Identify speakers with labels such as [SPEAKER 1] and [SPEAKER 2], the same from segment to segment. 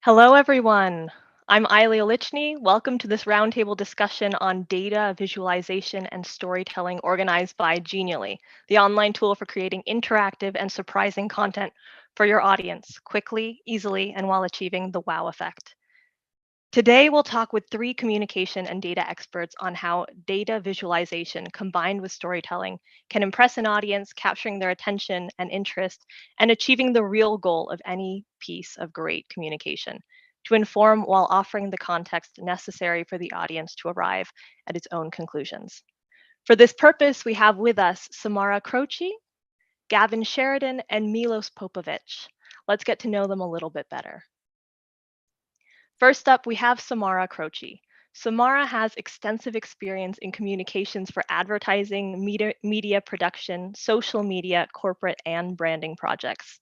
[SPEAKER 1] Hello, everyone. I'm Ailey Olichny. Welcome to this roundtable discussion on data visualization and storytelling organized by Genially, the online tool for creating interactive and surprising content for your audience quickly, easily, and while achieving the wow effect. Today, we'll talk with three communication and data experts on how data visualization combined with storytelling can impress an audience, capturing their attention and interest, and achieving the real goal of any piece of great communication to inform while offering the context necessary for the audience to arrive at its own conclusions. For this purpose, we have with us Samara Croce, Gavin Sheridan, and Milos Popovic. Let's get to know them a little bit better. First up, we have Samara Croce. Samara has extensive experience in communications for advertising, media production, social media, corporate, and branding projects.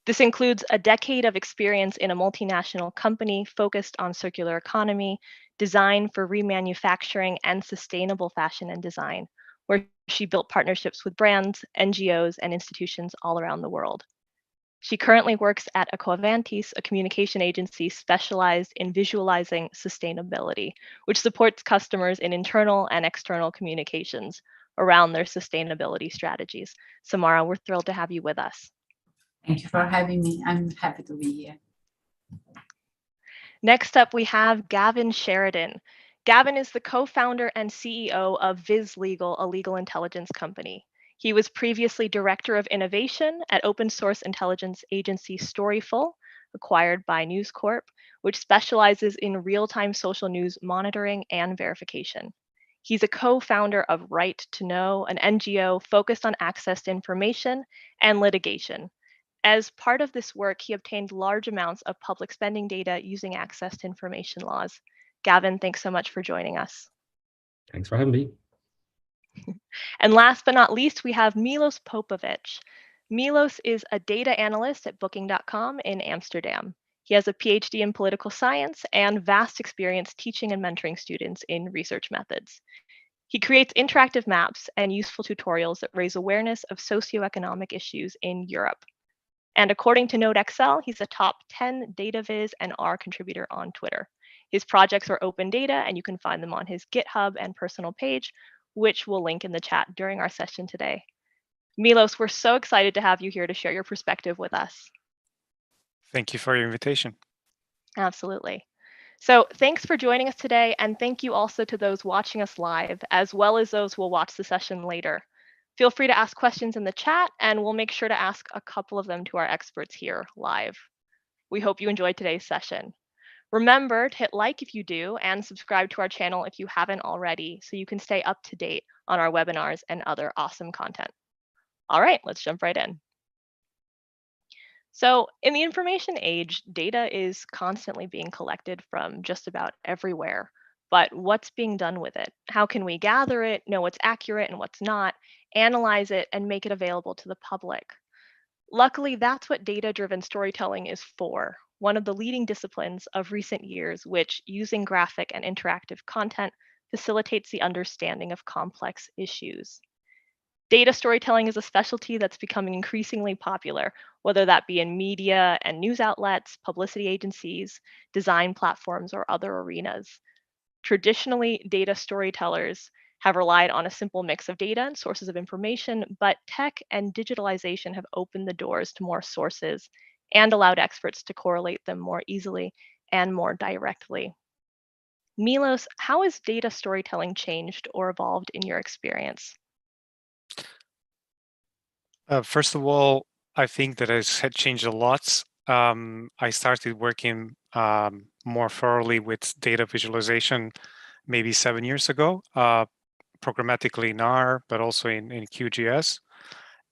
[SPEAKER 1] This includes a decade of experience in a multinational company focused on circular economy, design for remanufacturing, and sustainable fashion and design, where she built partnerships with brands, NGOs, and institutions all around the world. She currently works at Aquavantis, a communication agency specialized in visualizing sustainability, which supports customers in internal and external communications around their sustainability strategies. Samara, we're thrilled to have you with us.
[SPEAKER 2] Thank you for having me. I'm happy to be here.
[SPEAKER 1] Next up, we have Gavin Sheridan. Gavin is the co-founder and CEO of Viz Legal, a legal intelligence company. He was previously Director of Innovation at open source intelligence agency Storyful, acquired by News Corp, which specializes in real-time social news monitoring and verification. He's a co-founder of Right to Know, an NGO focused on access to information and litigation. As part of this work, he obtained large amounts of public spending data using access to information laws. Gavin, thanks so much for joining us.
[SPEAKER 3] Thanks for having me.
[SPEAKER 1] And last but not least, we have Milos Popovic. Milos is a data analyst at Booking.com in Amsterdam. He has a PhD in political science and vast experience teaching and mentoring students in research methods. He creates interactive maps and useful tutorials that raise awareness of socioeconomic issues in Europe. And according to NodeXL, he's a top 10 data viz and R contributor on Twitter. His projects are open data, and you can find them on his GitHub and personal page, which we'll link in the chat during our session today. Milos, we're so excited to have you here to share your perspective with us.
[SPEAKER 4] Thank you for your invitation.
[SPEAKER 1] Absolutely. So thanks for joining us today, and thank you also to those watching us live, as well as those who will watch the session later. Feel free to ask questions in the chat, and we'll make sure to ask a couple of them to our experts here live. We hope you enjoyed today's session. Remember to hit like if you do, and subscribe to our channel if you haven't already, so you can stay up to date on our webinars and other awesome content. All right, let's jump right in. So in the information age, data is constantly being collected from just about everywhere. But what's being done with it? How can we gather it, know what's accurate and what's not, analyze it, and make it available to the public? Luckily, that's what data-driven storytelling is for, one of the leading disciplines of recent years, which, using graphic and interactive content, facilitates the understanding of complex issues. Data storytelling is a specialty that's becoming increasingly popular, whether that be in media and news outlets, publicity agencies, design platforms, or other arenas. Traditionally, data storytellers have relied on a simple mix of data and sources of information, but tech and digitalization have opened the doors to more sources and allowed experts to correlate them more easily and more directly. Milos, how has data storytelling changed or evolved in your experience?
[SPEAKER 4] First of all, I think that it had changed a lot. I started working more thoroughly with data visualization maybe 7 years ago, programmatically in R, but also in QGIS.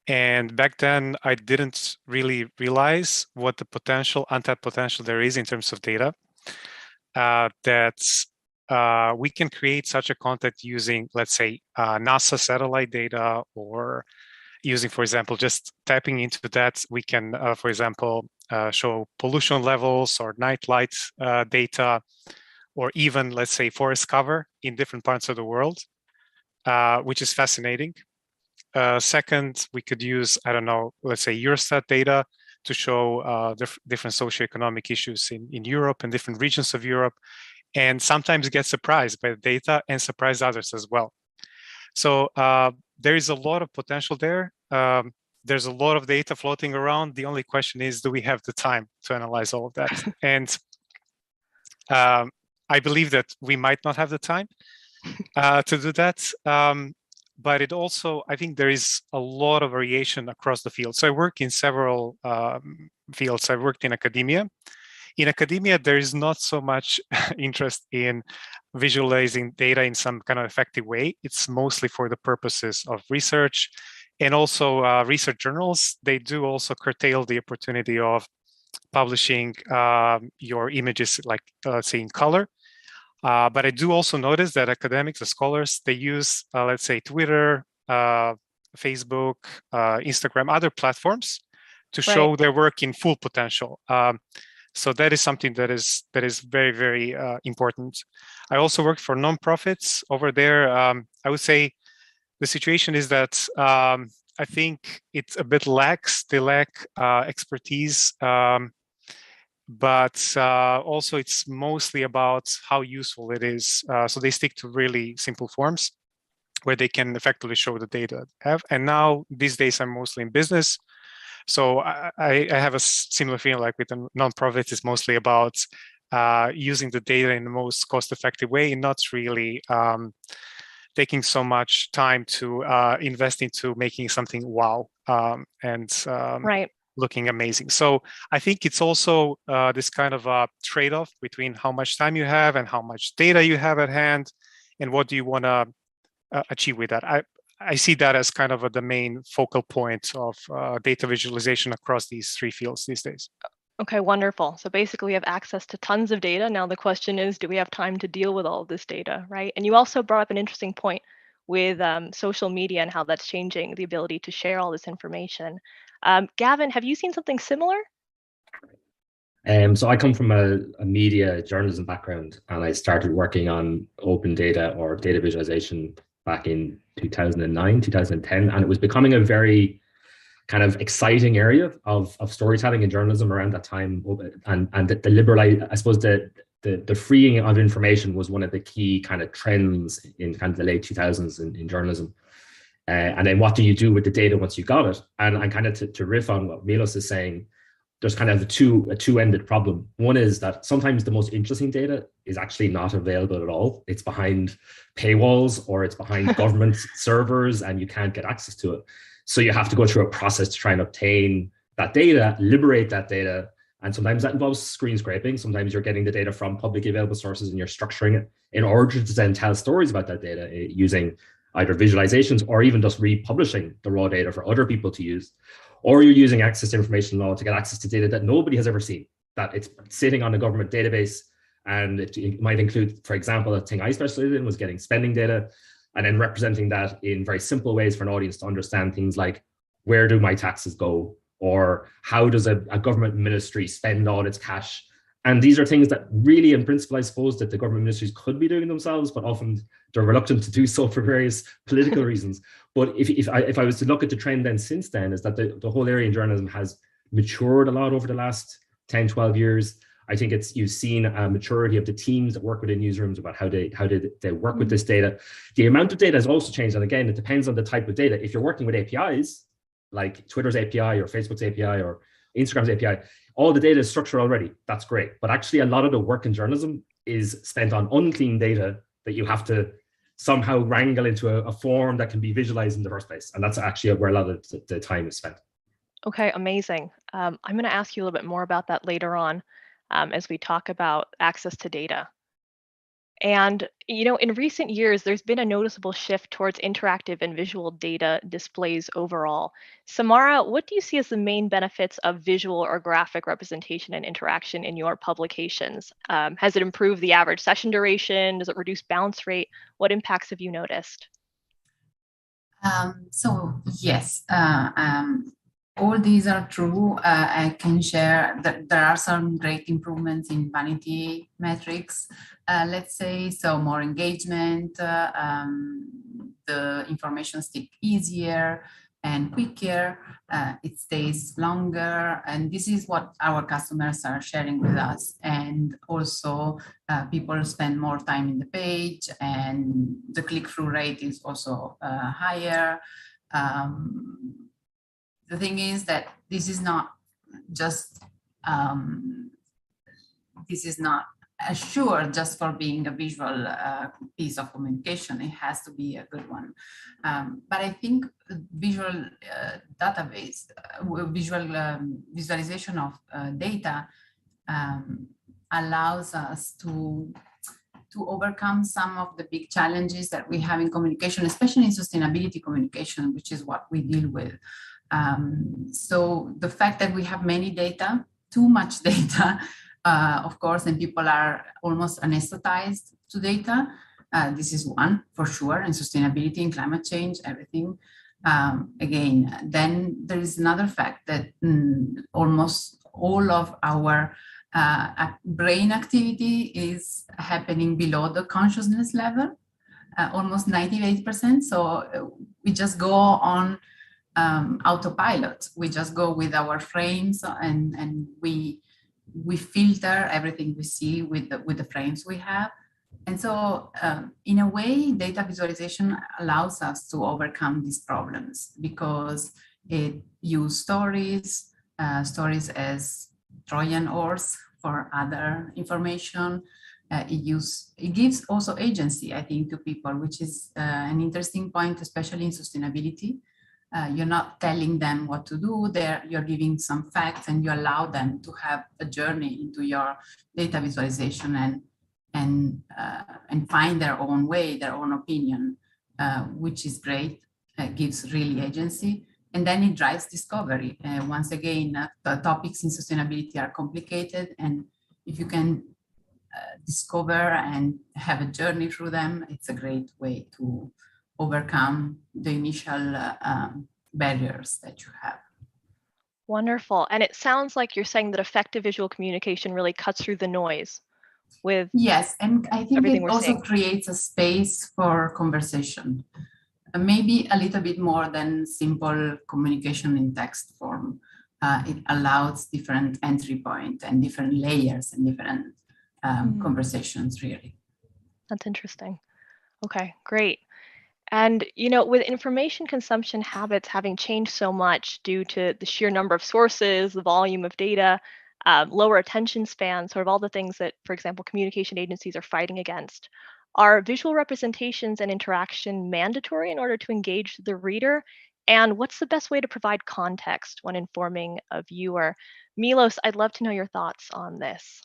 [SPEAKER 4] And back then, I didn't really realize what the potential, untapped potential there is in terms of data. That we can create such a content using, let's say, NASA satellite data, or using, for example, just tapping into that, we can, for example, show pollution levels or night light data, or even, let's say, forest cover in different parts of the world, which is fascinating. Second, we could use, I don't know, let's say Eurostat data to show different socioeconomic issues in Europe and different regions of Europe, and sometimes get surprised by the data and surprise others as well. So there is a lot of potential there. There's a lot of data floating around. The only question is, do we have the time to analyze all of that? And I believe that we might not have the time to do that. But it also, I think there is a lot of variation across the field. So I work in several fields. I worked in academia. In academia, there is not so much interest in visualizing data in some kind of effective way. It's mostly for the purposes of research. And also research journals, they do also curtail the opportunity of publishing your images, like let's say in color. But I do also notice that academics, the scholars, they use, let's say, Twitter, Facebook, Instagram, other platforms to show their work in full potential. So that is something that is very, very important. I also work for nonprofits over there. I would say the situation is that I think it's a bit lax. They lack expertise. But also it's mostly about how useful it is. So they stick to really simple forms where they can effectively show the data they have. And now these days I'm mostly in business. So I have a similar feeling like with the nonprofits, it's mostly about using the data in the most cost-effective way and not really taking so much time to invest into making something wow and looking amazing. So I think it's also this kind of a trade-off between how much time you have and how much data you have at hand, and what do you want to achieve with that. I see that as kind of the main focal point of data visualization across these three fields these days.
[SPEAKER 1] Okay, wonderful. So basically we have access to tons of data. Now the question is, do we have time to deal with all of this data, right? And you also brought up an interesting point with social media and how that's changing the ability to share all this information. Gavin, have you seen something similar?
[SPEAKER 3] So I come from a media journalism background, and I started working on open data or data visualization back in 2009, 2010, and it was becoming a very kind of exciting area of storytelling and journalism around that time. And the liberal, I suppose the freeing of information was one of the key kind of trends in kind of the late 2000s in journalism. And then what do you do with the data once you got it? And kind of to riff on what Milos is saying, there's kind of a two-ended problem. One is that sometimes the most interesting data is actually not available at all. It's behind paywalls or it's behind government servers and you can't get access to it. So you have to go through a process to try and obtain that data, liberate that data. And sometimes that involves screen scraping. Sometimes you're getting the data from publicly available sources and you're structuring it in order to then tell stories about that data using either visualizations or even just republishing the raw data for other people to use. Or you're using access to information law to get access to data that nobody has ever seen, that it's sitting on a government database. And it might include, for example, a thing I specialized in was getting spending data and then representing that in very simple ways for an audience to understand things like, where do my taxes go? Or how does a government ministry spend all its cash? And these are things that really, in principle, I suppose that the government ministries could be doing themselves, but often they're reluctant to do so for various political reasons. But if I was to look at the trend then since then, is that the whole area in journalism has matured a lot over the last 10, 12 years. I think you've seen a maturity of the teams that work within newsrooms about how they work with this data. The amount of data has also changed. And again, it depends on the type of data. If you're working with APIs, like Twitter's API or Facebook's API or Instagram's API, all the data is structured already. That's great. But actually a lot of the work in journalism is spent on unclean data that you have to somehow wrangle into a form that can be visualized in the first place. And that's actually where a lot of the time is spent.
[SPEAKER 1] Okay, amazing. I'm going to ask you a little bit more about that later on as we talk about access to data. And, in recent years, there's been a noticeable shift towards interactive and visual data displays overall. Samara, what do you see as the main benefits of visual or graphic representation and interaction in your publications? Has it improved the average session duration? Does it reduce bounce rate? What impacts have you noticed?
[SPEAKER 2] So yes, all these are true. I can share that there are some great improvements in vanity metrics. Let's say, so more engagement, the information stick easier, and quicker. It stays longer, and this is what our customers are sharing with us. And also, people spend more time in the page, and the click-through rate is also higher. The thing is that this is not just this is not assured just for being a visual piece of communication. It has to be a good one. But I think visual database, visualization of data allows us to overcome some of the big challenges that we have in communication, especially in sustainability communication, which is what we deal with. So the fact that we have many data, too much data, of course, and people are almost anesthetized to data. This is one for sure, and sustainability and climate change, everything. Again, then there is another fact that almost all of our brain activity is happening below the consciousness level, almost 98%. So we just go on autopilot. We just go with our frames, and we filter everything we see with the frames we have. And so in a way, data visualization allows us to overcome these problems because it uses stories as Trojan horse for other information. It gives also agency, I think, to people, which is an interesting point, especially in sustainability. You're not telling them what to do. You're giving some facts, and you allow them to have a journey into your data visualization and find their own way, their own opinion, which is great. Gives really agency, and then it drives discovery. Once again, the topics in sustainability are complicated, and if you can discover and have a journey through them, it's a great way to overcome the initial barriers that you have.
[SPEAKER 1] Wonderful. And it sounds like you're saying that effective visual communication really cuts through the noise with
[SPEAKER 2] yes, and I think it also
[SPEAKER 1] seeing.
[SPEAKER 2] creates a space for conversation, maybe a little bit more than simple communication in text form. It allows different entry point and different layers and different conversations, really.
[SPEAKER 1] That's interesting. Okay, great. And, with information consumption habits having changed so much due to the sheer number of sources, the volume of data, lower attention span, sort of all the things that, for example, communication agencies are fighting against, are visual representations and interaction mandatory in order to engage the reader? And what's the best way to provide context when informing a viewer? Milos, I'd love to know your thoughts on this.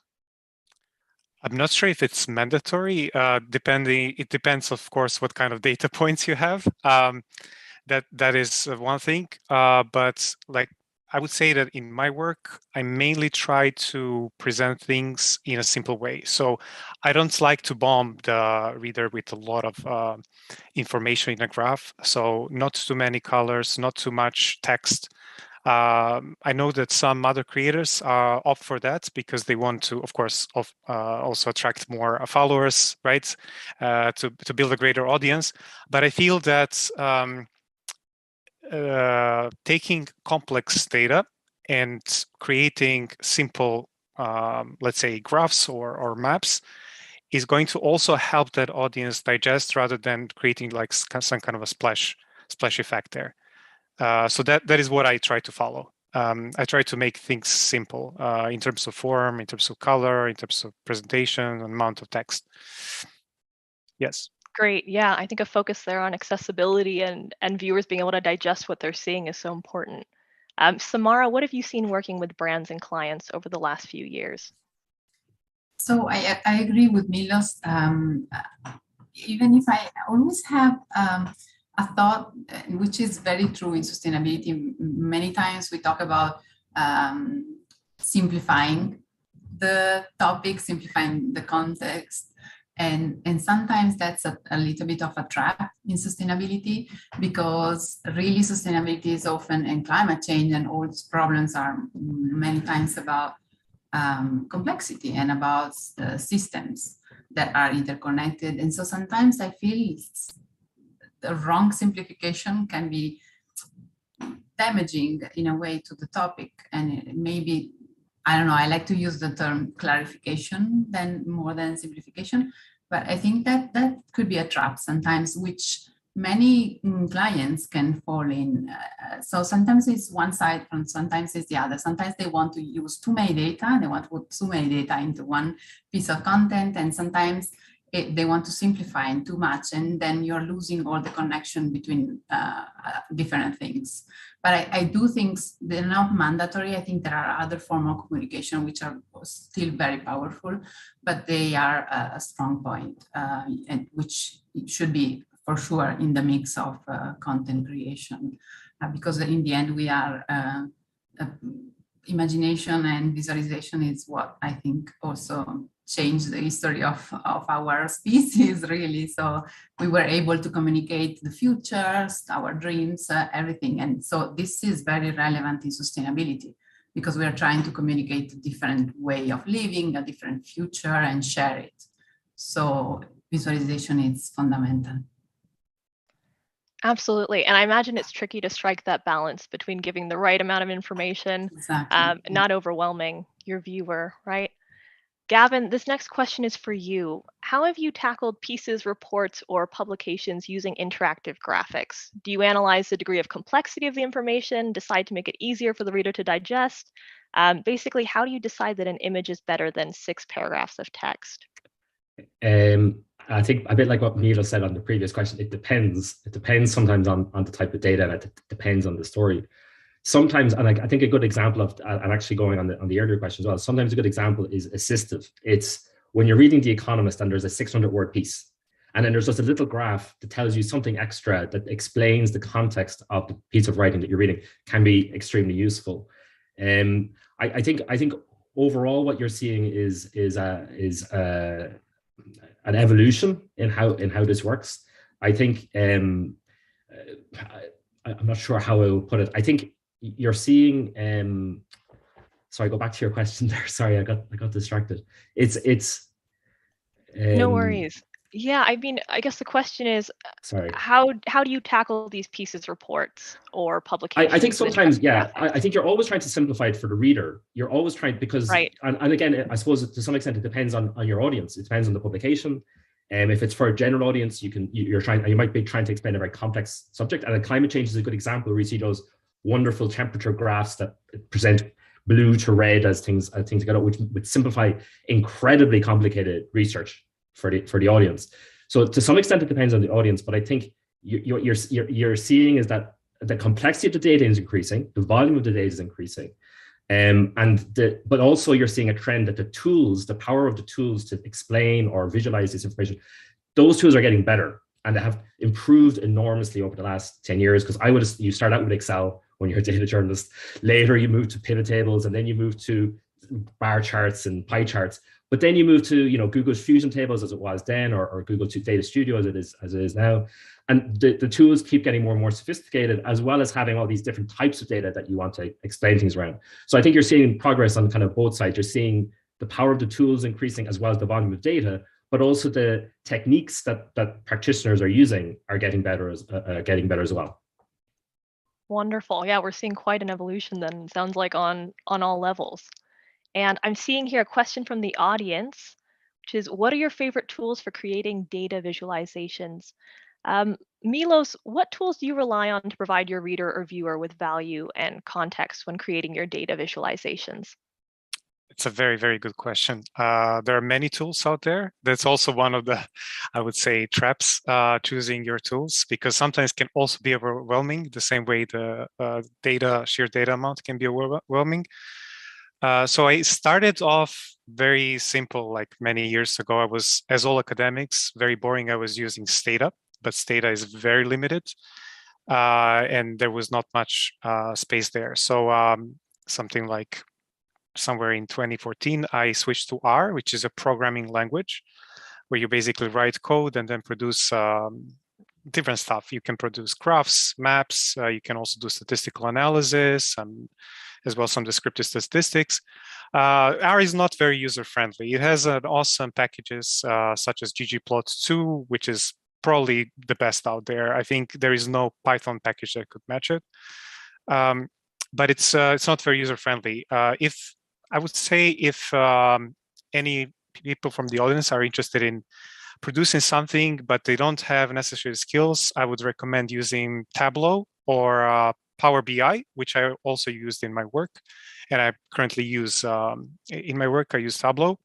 [SPEAKER 4] I'm not sure if it's mandatory. It depends, of course, what kind of data points you have. That is one thing. But like I would say that in my work, I mainly try to present things in a simple way. So I don't like to bomb the reader with a lot of information in a graph. So not too many colors, not too much text. I know that some other creators opt for that because they want to, of course, also attract more followers, right? To build a greater audience. But I feel that taking complex data and creating simple, let's say, graphs or maps is going to also help that audience digest rather than creating like some kind of a splash effect there. So that is what I try to follow. I try to make things simple in terms of form, in terms of color, in terms of presentation, amount of text. Yes.
[SPEAKER 1] Great. Yeah, I think a focus there on accessibility and viewers being able to digest what they're seeing is so important. Samara, what have you seen working with brands and clients over the last few years?
[SPEAKER 2] So I agree with Milos. Even if I always have a thought, which is very true in sustainability. Many times we talk about simplifying the topic, simplifying the context. And sometimes that's a little bit of a trap in sustainability, because really sustainability is often, and climate change and all these problems are many times about complexity and about systems that are interconnected. And so sometimes I feel the wrong simplification can be damaging in a way to the topic, and maybe, I don't know, I like to use the term clarification more than simplification, but I think that that could be a trap sometimes, which many clients can fall in. So sometimes it's one side and sometimes it's the other. Sometimes they want to use too many data, they want to put too many data into one piece of content, and sometimes they want to simplify and too much, and then you're losing all the connection between different things. But I do think they're not mandatory. I think there are other forms of communication which are still very powerful, but they are a strong point, and which should be for sure in the mix of content creation, because in the end we are imagination and visualization is what I think also changed the history of our species, really. So we were able to communicate the futures, our dreams, everything. And so this is very relevant in sustainability, because we are trying to communicate a different way of living, a different future, and share it. So visualization is fundamental.
[SPEAKER 1] Absolutely. And I imagine it's tricky to strike that balance between giving the right amount of information,
[SPEAKER 2] Exactly.
[SPEAKER 1] not overwhelming your viewer, right? Gavin, this next question is for you. How have you tackled pieces, reports, or publications using interactive graphics? Do you analyze the degree of complexity of the information, decide to make it easier for the reader to digest? Basically, how do you decide that an image is better than 6 paragraphs of text?
[SPEAKER 3] I think a bit like what Milo said on the previous question, it depends. It depends sometimes on the type of data, and it depends on the story. Sometimes, and I think a good example of, and actually going on the earlier question as well, sometimes a good example is assistive. It's when you're reading The Economist and there's a 600-word piece, and then there's just a little graph that tells you something extra that explains the context of the piece of writing that you're reading, can be extremely useful. I think overall what you're seeing is an evolution in how this works. I think I'm not sure how I will put it. I think you're seeing. Sorry, go back to your question there. Sorry, I got distracted. It's.
[SPEAKER 1] No worries. Yeah, I mean, I guess the question is,
[SPEAKER 3] sorry,
[SPEAKER 1] how do you tackle these pieces, reports, or publications?
[SPEAKER 3] I think sometimes, yeah, I think you're always trying to simplify it for the reader. You're always trying, because,
[SPEAKER 1] right.
[SPEAKER 3] And again, I suppose to some extent it depends on your audience. It depends on the publication. If it's for a general audience, you might be trying to explain a very complex subject. And climate change is a good example where you see those wonderful temperature graphs that present blue to red as things go, which would simplify incredibly complicated research for the audience. So to some extent, it depends on the audience. But I think you're seeing is that the complexity of the data is increasing, the volume of the data is increasing. But also you're seeing a trend that the power of the tools to explain or visualize this information, those tools are getting better, and they have improved enormously over the last 10 years. Because you start out with Excel when you're a data journalist, later you move to pivot tables, and then you move to bar charts and pie charts. But then you move to Google's Fusion tables as it was then, or Google Data Studio as it is now. And the tools keep getting more and more sophisticated, as well as having all these different types of data that you want to explain things around. So I think you're seeing progress on kind of both sides. You're seeing the power of the tools increasing, as well as the volume of data, but also the techniques that practitioners are using are getting better as well.
[SPEAKER 1] Wonderful. Yeah, we're seeing quite an evolution then, it sounds like, on all levels. And I'm seeing here a question from the audience, which is, what are your favorite tools for creating data visualizations? Milos, what tools do you rely on to provide your reader or viewer with value and context when creating your data visualizations?
[SPEAKER 4] It's a very, very good question. There are many tools out there. That's also one of the, I would say, traps, choosing your tools, because sometimes it can also be overwhelming, the same way the sheer data amount can be overwhelming. So I started off very simple, like many years ago. I was, as all academics, very boring. I was using Stata, but Stata is very limited, and there was not much space there. So something like somewhere in 2014, I switched to R, which is a programming language where you basically write code and then produce different stuff. You can produce graphs, maps. You can also do statistical analysis, as well as some descriptive statistics. R is not very user-friendly. It has an awesome packages such as ggplot2, which is probably the best out there. I think there is no Python package that could match it. but it's not very user friendly. If I would say if any people from the audience are interested in producing something, but they don't have necessary skills, I would recommend using Tableau or Power BI, which I also used in my work. And I currently use, in my work, I use Tableau.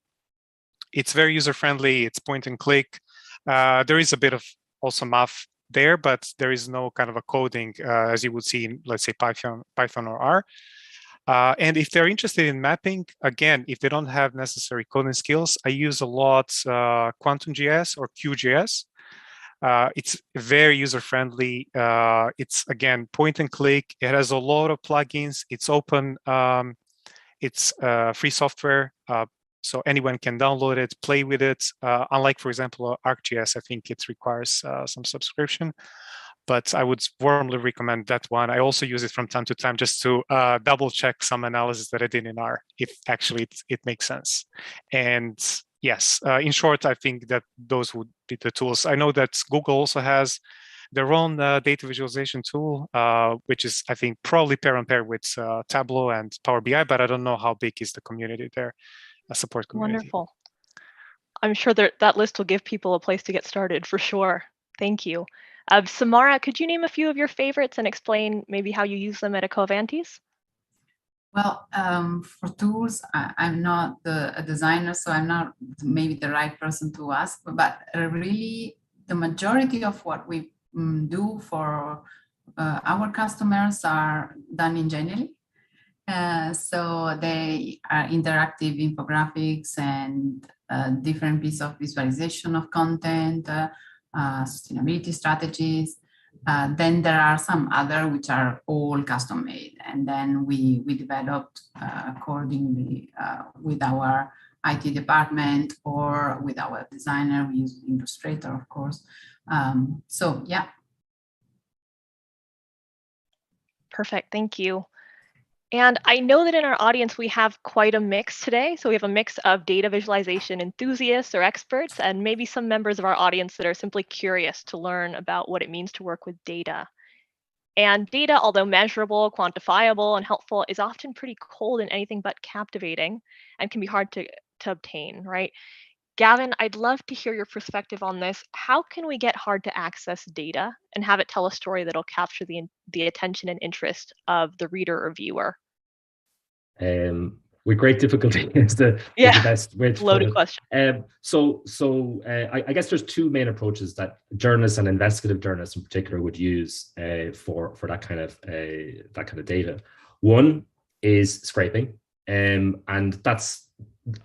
[SPEAKER 4] It's very user-friendly, it's point and click. There is a bit of also math there, but there is no kind of a coding as you would see in, let's say, Python or R. And if they're interested in mapping, again, if they don't have necessary coding skills, I use a lot QuantumJS or QGIS. It's very user-friendly. It's, again, point and click. It has a lot of plugins. It's open. It's free software. So anyone can download it, play with it. Unlike, for example, ArcGIS, I think it requires some subscription. But I would warmly recommend that one. I also use it from time to time just to double check some analysis that I did in R, if actually it makes sense. And yes, in short, I think that those would be the tools. I know that Google also has their own data visualization tool, which is, I think, probably pair on pair with Tableau and Power BI, but I don't know how big is the community there, a support community.
[SPEAKER 1] Wonderful. I'm sure that list will give people a place to get started for sure. Thank you. Samara, could you name a few of your favorites and explain maybe how you use them at Acovantes?
[SPEAKER 2] Well, for tools, I'm not a designer, so I'm not maybe the right person to ask, but really the majority of what we do for our customers are done in Genially. So they are interactive infographics and different pieces of visualization of content, sustainability strategies. Then there are some other which are all custom made, and then we developed accordingly with our IT department or with our designer. We use Illustrator, of course. So yeah.
[SPEAKER 1] Perfect, thank you. And I know that in our audience, we have quite a mix today. So we have a mix of data visualization enthusiasts or experts, and maybe some members of our audience that are simply curious to learn about what it means to work with data. And data, although measurable, quantifiable, and helpful, is often pretty cold and anything but captivating and can be hard to obtain, right? Gavin, I'd love to hear your perspective on this. How can we get hard to access data and have it tell a story that'll capture the attention and interest of the reader or viewer?
[SPEAKER 3] With great difficulty is the best way to
[SPEAKER 1] loaded
[SPEAKER 3] put it.
[SPEAKER 1] question.
[SPEAKER 3] I guess there's two main approaches that journalists and investigative journalists in particular would use for that kind of data. One is scraping, and that's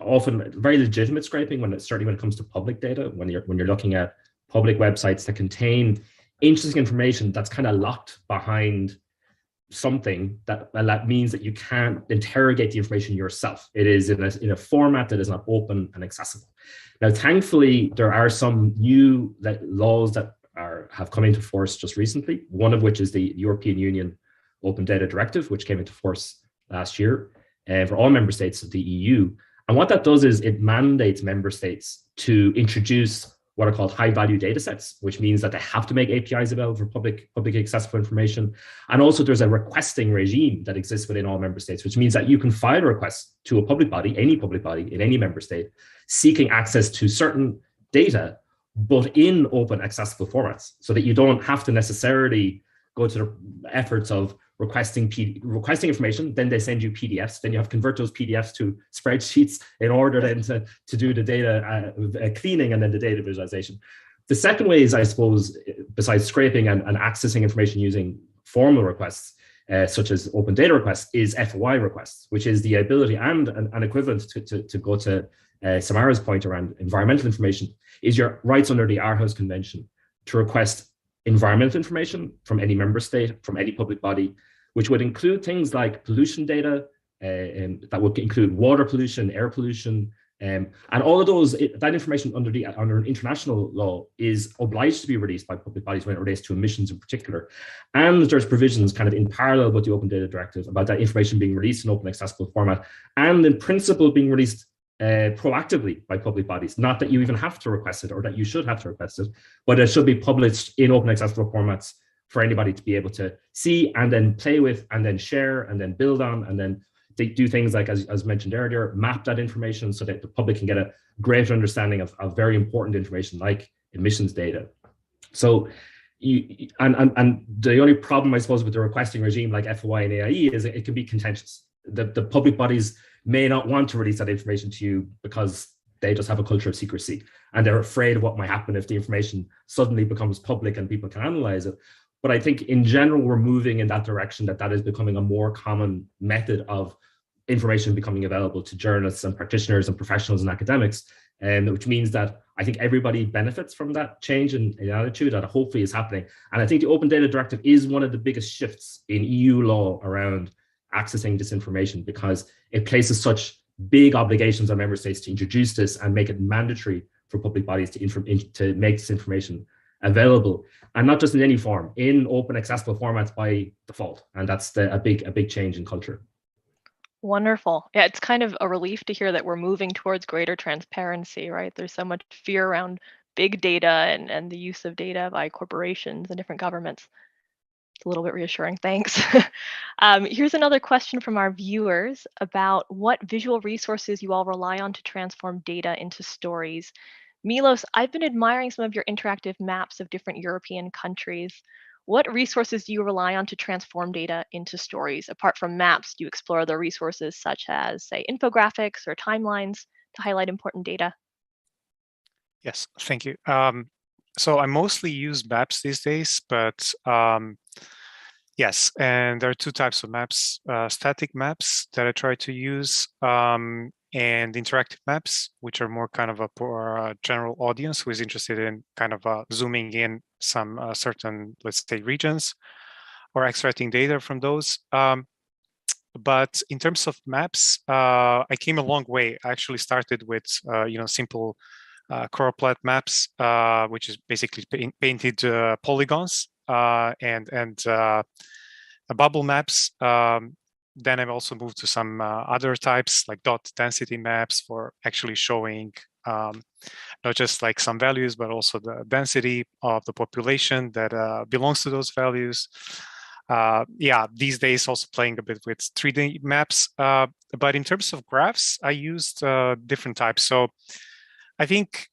[SPEAKER 3] often very legitimate scraping certainly when it comes to public data. When you're looking at public websites that contain interesting information that's kind of locked behind something that means that you can't interrogate the information yourself. It is in a format that is not open and accessible. Now, thankfully, there are some new laws that have come into force just recently, one of which is the European Union Open Data Directive, which came into force last year for all member states of the EU. And what that does is it mandates member states to introduce what are called high-value data sets, which means that they have to make APIs available for publicly accessible information. And also there's a requesting regime that exists within all member states, which means that you can file a request to a public body, any public body in any member state, seeking access to certain data, but in open accessible formats, so that you don't have to necessarily go to the efforts of requesting information, then they send you PDFs, then you have to convert those PDFs to spreadsheets in order then to do the data cleaning and then the data visualization. The second way is, I suppose, besides scraping and accessing information using formal requests, such as open data requests, is FOI requests, which is the ability and an equivalent to go to Samara's point around environmental information, is your rights under the Aarhus Convention to request environmental information from any member state, from any public body, which would include things like pollution data, that would include water pollution, air pollution, and all of those, that information under international law is obliged to be released by public bodies when it relates to emissions in particular. And there's provisions kind of in parallel with the Open Data Directive about that information being released in open accessible format, and in principle being released proactively by public bodies. Not that you even have to request it or that you should have to request it, but it should be published in open accessible formats for anybody to be able to see and then play with and then share and then build on, and then they do things like, as mentioned earlier, map that information so that the public can get a greater understanding of very important information like emissions data. So and the only problem, I suppose, with the requesting regime like FOI and AIE is it can be contentious. The public bodies may not want to release that information to you because they just have a culture of secrecy and they're afraid of what might happen if the information suddenly becomes public and people can analyze it. But I think in general, we're moving in that direction, that is becoming a more common method of information becoming available to journalists and practitioners and professionals and academics, which means that I think everybody benefits from that change in attitude that hopefully is happening. And I think the Open Data Directive is one of the biggest shifts in EU law around accessing disinformation, because it places such big obligations on member states to introduce this and make it mandatory for public bodies to make this information available, and not just in any form, in open accessible formats by default. And that's a big change in culture.
[SPEAKER 1] Wonderful. Yeah, it's kind of a relief to hear that we're moving towards greater transparency, right? There's so much fear around big data and the use of data by corporations and different governments. It's a little bit reassuring. Thanks. Here's another question from our viewers about what visual resources you all rely on to transform data into stories. Milos, I've been admiring some of your interactive maps of different European countries. What resources do you rely on to transform data into stories? Apart from maps, do you explore other resources such as, say, infographics or timelines to highlight important data?
[SPEAKER 4] Yes, thank you. So I mostly use maps these days, but yes, and there are two types of maps: static maps that I try to use, and interactive maps, which are more kind of for a general audience who is interested in kind of zooming in some certain, let's say, regions or extracting data from those. But in terms of maps, I came a long way. I actually started with simple choropleth maps, which is basically painted polygons and bubble maps. Then I've also moved to some other types like dot density maps for actually showing not just like some values, but also the density of the population that belongs to those values. Yeah, these days also playing a bit with 3D maps. But in terms of graphs, I used different types. So I think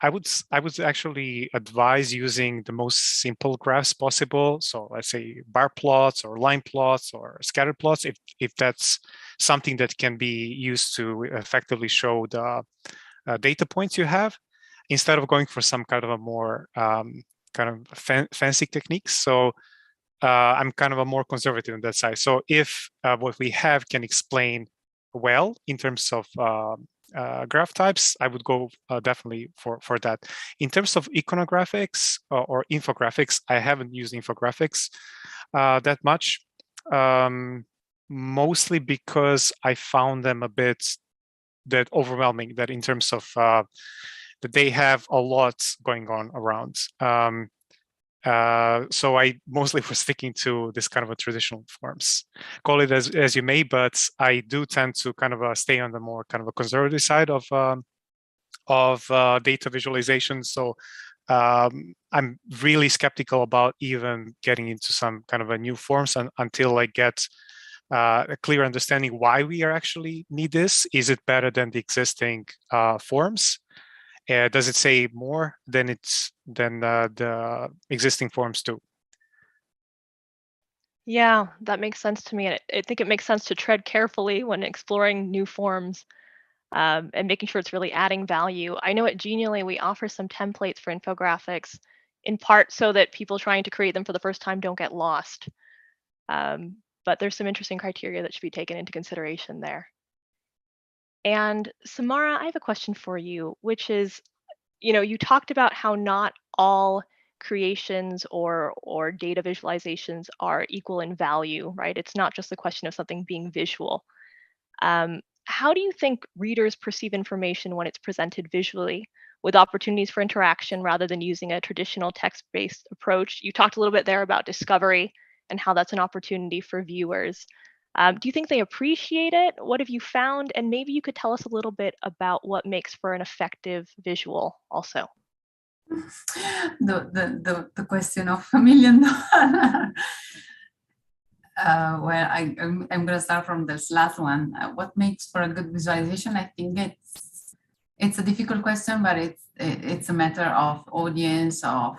[SPEAKER 4] I would actually advise using the most simple graphs possible. So let's say bar plots or line plots or scatter plots, if that's something that can be used to effectively show the data points you have, instead of going for some kind of a more kind of fancy techniques. So I'm kind of a more conservative on that side. So if what we have can explain well in terms of graph types, I would go definitely for that. In terms of iconographics or infographics, I haven't used infographics that much, mostly because I found them a bit that overwhelming, that in terms of that they have a lot going on around. So I mostly was sticking to this kind of a traditional forms. Call it as you may, but I do tend to kind of stay on the more kind of a conservative side of data visualization. So I'm really skeptical about even getting into some kind of a new forms until I get a clear understanding why we are actually need this. Is it better than the existing forms? Does it say more than the existing forms do?
[SPEAKER 1] Yeah, that makes sense to me. And I think it makes sense to tread carefully when exploring new forms and making sure it's really adding value. I know at Genially, we offer some templates for infographics, in part so that people trying to create them for the first time don't get lost. But there's some interesting criteria that should be taken into consideration there. And Samara, I have a question for you, which is, you talked about how not all creations or data visualizations are equal in value, right? It's not just a question of something being visual. How do you think readers perceive information when it's presented visually, with opportunities for interaction rather than using a traditional text-based approach? You talked a little bit there about discovery and how that's an opportunity for viewers. Do you think they appreciate it? What have you found? And maybe you could tell us a little bit about what makes for an effective visual also.
[SPEAKER 2] The question of $1 million. Well, I'm going to start from this last one. What makes for a good visualization? I think it's a difficult question, but it's a matter of audience, of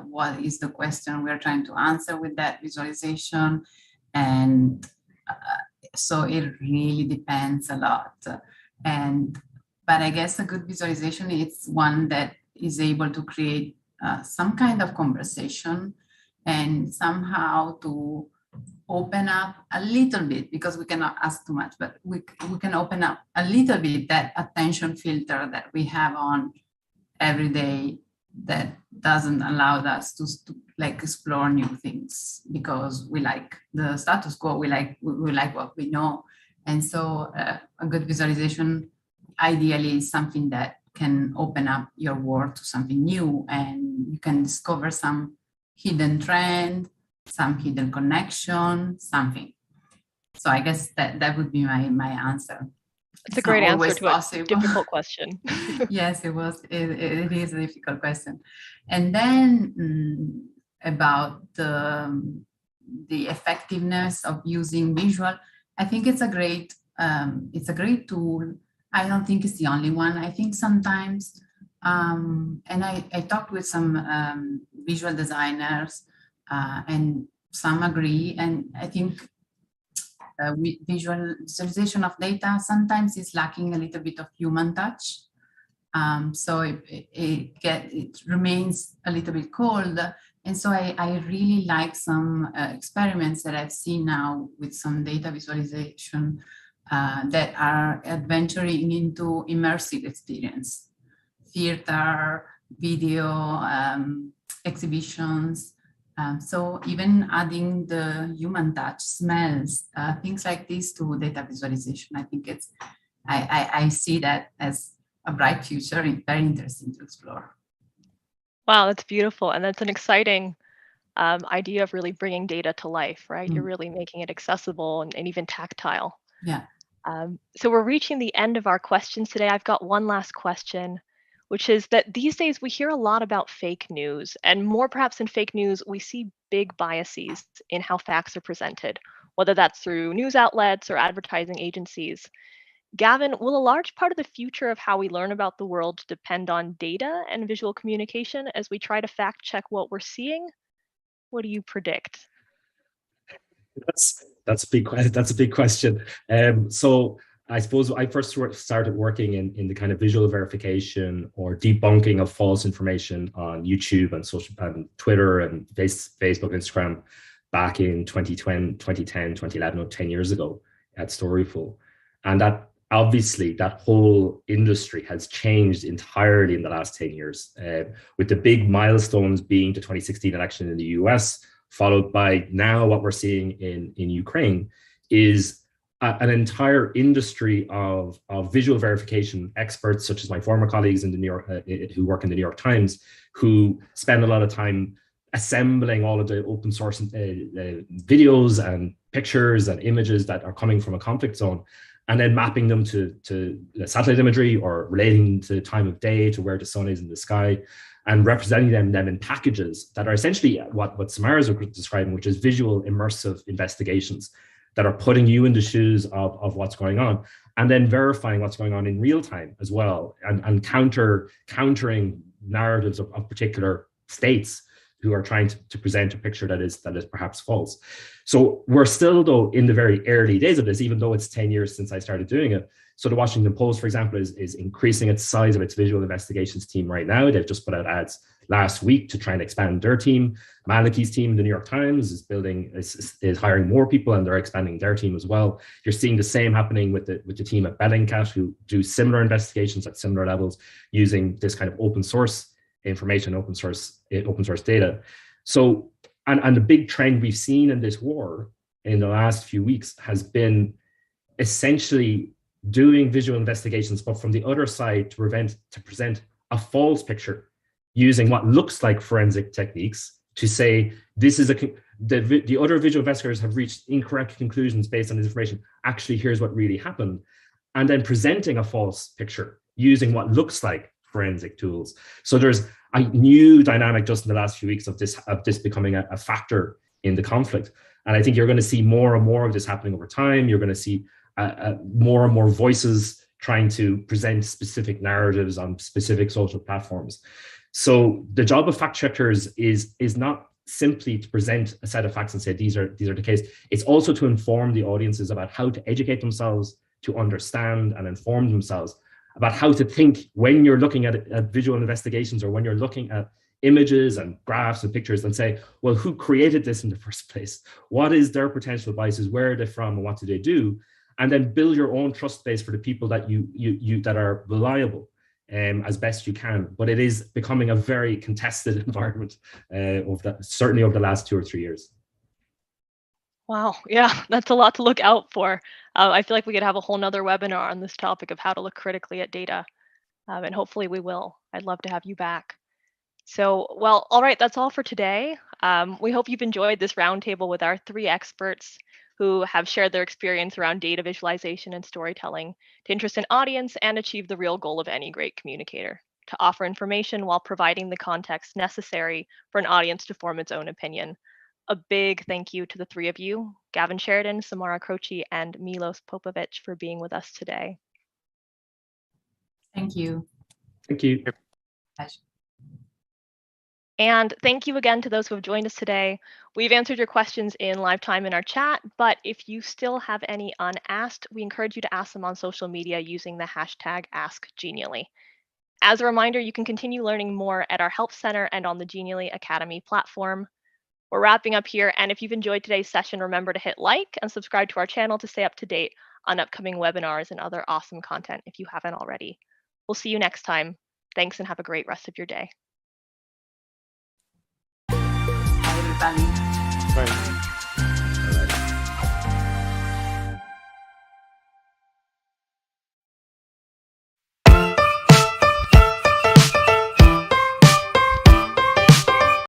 [SPEAKER 2] what is the question we're trying to answer with that visualization. And so it really depends a lot. But I guess a good visualization is one that is able to create some kind of conversation and somehow to open up a little bit, because we cannot ask too much, but we can open up a little bit that attention filter that we have on every day that doesn't allow us to like explore new things, because we like the status quo, we like what we know. And so a good visualization ideally is something that can open up your world to something new, and you can discover some hidden trend, some hidden connection, something. So I guess that would be my answer.
[SPEAKER 1] It's a great answer to
[SPEAKER 2] possible.
[SPEAKER 1] A difficult question.
[SPEAKER 2] Yes, it is a difficult question. And then about the effectiveness of using visual, I think it's a great tool. I don't think it's the only one. I think sometimes, and I talked with some visual designers, and some agree. And I think with visualization of data, sometimes it's lacking a little bit of human touch. So it remains a little bit cold. And so I really like some experiments that I've seen now with some data visualization that are adventuring into immersive experience, theater, video, exhibitions. So even adding the human touch, smells, things like this to data visualization, I think I see that as a bright future and very interesting to explore.
[SPEAKER 1] Wow, that's beautiful. And that's an exciting idea of really bringing data to life, right? You're really making it accessible and even tactile.
[SPEAKER 2] Yeah.
[SPEAKER 1] So we're reaching the end of our questions today. I've got one last question, which is that these days we hear a lot about fake news, and more perhaps than fake news, we see big biases in how facts are presented, whether that's through news outlets or advertising agencies. Gavin, will a large part of the future of how we learn about the world depend on data and visual communication as we try to fact check what we're seeing? What do you predict?
[SPEAKER 3] That's a big question. So I suppose I first started working in the kind of visual verification or debunking of false information on YouTube and social and Twitter and Facebook, Instagram back in 2010, 2011, or 10 years ago at Storyful. And that obviously that whole industry has changed entirely in the last 10 years, with the big milestones being the 2016 election in the US, followed by now what we're seeing in Ukraine, is an entire industry of visual verification experts, such as my former colleagues in the New York, who work in the New York Times, who spend a lot of time assembling all of the open source videos and pictures and images that are coming from a conflict zone, and then mapping them to satellite imagery or relating to time of day, to where the sun is in the sky, and representing them in packages that are essentially what Samara is describing, which is visual immersive investigations that are putting you in the shoes of what's going on, and then verifying what's going on in real time as well, and countering narratives of particular states who are trying to present a picture that is perhaps false. So we're still, though, in the very early days of this, even though it's 10 years since I started doing it. So the Washington Post, for example, is increasing its size of its visual investigations team right now. They've just put out ads last week to try and expand their team. Maliki's team, the New York Times, is hiring more people, and they're expanding their team as well. You're seeing the same happening with the team at Bellingcat, who do similar investigations at similar levels using this kind of open source information, open source data. So, and the big trend we've seen in this war in the last few weeks has been essentially doing visual investigations, but from the other side, to present a false picture using what looks like forensic techniques to say this is the other visual investigators have reached incorrect conclusions based on this information. Actually, here's what really happened, and then presenting a false picture using what looks like forensic tools. So there's a new dynamic just in the last few weeks of this becoming a factor in the conflict. And I think you're going to see more and more of this happening over time. You're going to see more and more voices trying to present specific narratives on specific social platforms. So the job of fact checkers is not simply to present a set of facts and say these are the case. It's also to inform the audiences about how to educate themselves, to understand and inform themselves about how to think when you're looking at visual investigations, or when you're looking at images and graphs and pictures, and say, well, who created this in the first place? What is their potential biases? Where are they from, and what do they do? And then build your own trust base for the people that you that are reliable as best you can. But it is becoming a very contested environment certainly over the last 2 or 3 years.
[SPEAKER 1] Wow, yeah, that's a lot to look out for. I feel like we could have a whole nother webinar on this topic of how to look critically at data, and hopefully we will. I'd love to have you back. So, well, all right, that's all for today. We hope you've enjoyed this roundtable with our 3 experts who have shared their experience around data visualization and storytelling to interest an audience and achieve the real goal of any great communicator: to offer information while providing the context necessary for an audience to form its own opinion. A big thank you to the 3 of you, Gavin Sheridan, Samara Croce, and Milos Popovic, for being with us today.
[SPEAKER 2] Thank you.
[SPEAKER 3] Thank you.
[SPEAKER 2] Pleasure.
[SPEAKER 1] And thank you again to those who have joined us today. We've answered your questions in live time in our chat, but if you still have any unasked, we encourage you to ask them on social media using the hashtag #AskGenially. As a reminder, you can continue learning more at our Help Center and on the Genially Academy platform. We're wrapping up here, and if you've enjoyed today's session, remember to hit like and subscribe to our channel to stay up to date on upcoming webinars and other awesome content if you haven't already. We'll see you next time. Thanks and have a great rest of your day.
[SPEAKER 2] Bye, everybody.
[SPEAKER 4] Bye.